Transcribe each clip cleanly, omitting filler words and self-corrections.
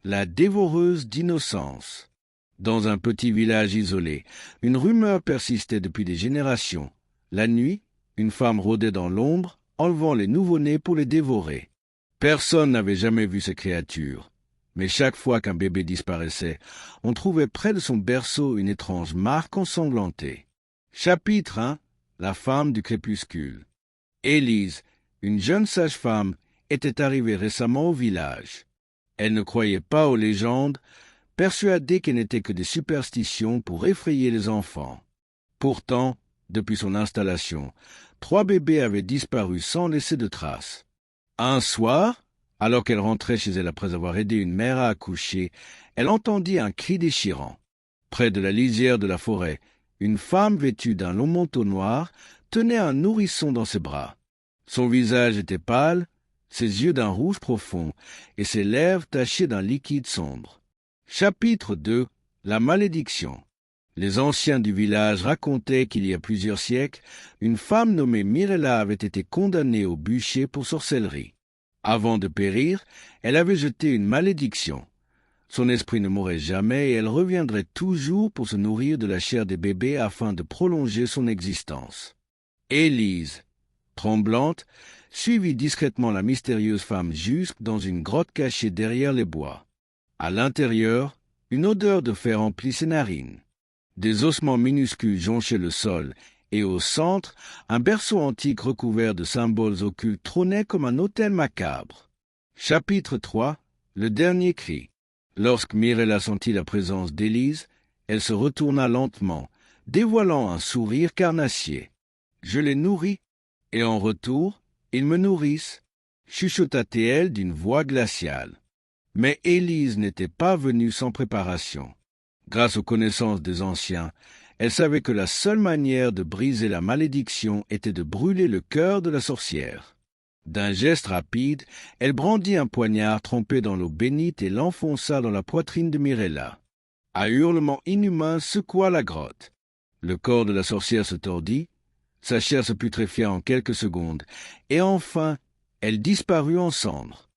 La dévoreuse d'innocence. Dans un petit village isolé, une rumeur persistait depuis des générations. La nuit, une femme rôdait dans l'ombre, enlevant les nouveau-nés pour les dévorer. Personne n'avait jamais vu ces créatures. Mais chaque fois qu'un bébé disparaissait, on trouvait près de son berceau une étrange marque ensanglantée. Chapitre 1. La femme du crépuscule. Élise, une jeune sage-femme, était arrivée récemment au village. Elle ne croyait pas aux légendes, persuadée qu'elles n'étaient que des superstitions pour effrayer les enfants. Pourtant, depuis son installation, 3 bébés avaient disparu sans laisser de traces. Un soir, alors qu'elle rentrait chez elle après avoir aidé une mère à accoucher, elle entendit un cri déchirant. Près de la lisière de la forêt, une femme vêtue d'un long manteau noir tenait un nourrisson dans ses bras. Son visage était pâle, ses yeux d'un rouge profond et ses lèvres tachées d'un liquide sombre. Chapitre 2. La malédiction. Les anciens du village racontaient qu'il y a plusieurs siècles, une femme nommée Mirella avait été condamnée au bûcher pour sorcellerie. Avant de périr, elle avait jeté une malédiction. Son esprit ne mourrait jamais et elle reviendrait toujours pour se nourrir de la chair des bébés afin de prolonger son existence. Élise, tremblante, suivit discrètement la mystérieuse femme jusque dans une grotte cachée derrière les bois. À l'intérieur, une odeur de fer emplit ses narines. Des ossements minuscules jonchaient le sol, et au centre, un berceau antique recouvert de symboles occultes trônait comme un autel macabre. Chapitre 3. Le dernier cri. Lorsque Mirella sentit la présence d'Élise, elle se retourna lentement, dévoilant un sourire carnassier. « Je les nourris, et en retour, ils me nourrissent », chuchota-t-elle d'une voix glaciale. Mais Élise n'était pas venue sans préparation. Grâce aux connaissances des anciens, elle savait que la seule manière de briser la malédiction était de brûler le cœur de la sorcière. D'un geste rapide, elle brandit un poignard trempé dans l'eau bénite et l'enfonça dans la poitrine de Mirella. Un hurlement inhumain secoua la grotte. Le corps de la sorcière se tordit, sa chair se putréfia en quelques secondes, et enfin, elle disparut en cendres.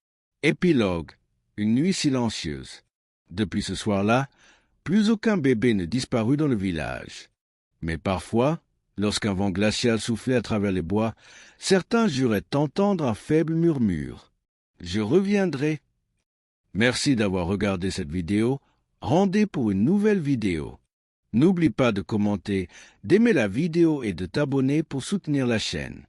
Épilogue. Une nuit silencieuse. Depuis ce soir-là, plus aucun bébé ne disparut dans le village. Mais parfois, lorsqu'un vent glacial soufflait à travers les bois, certains juraient entendre un faible murmure. Je reviendrai. Merci d'avoir regardé cette vidéo. Rendez pour une nouvelle vidéo. N'oublie pas de commenter, d'aimer la vidéo et de t'abonner pour soutenir la chaîne.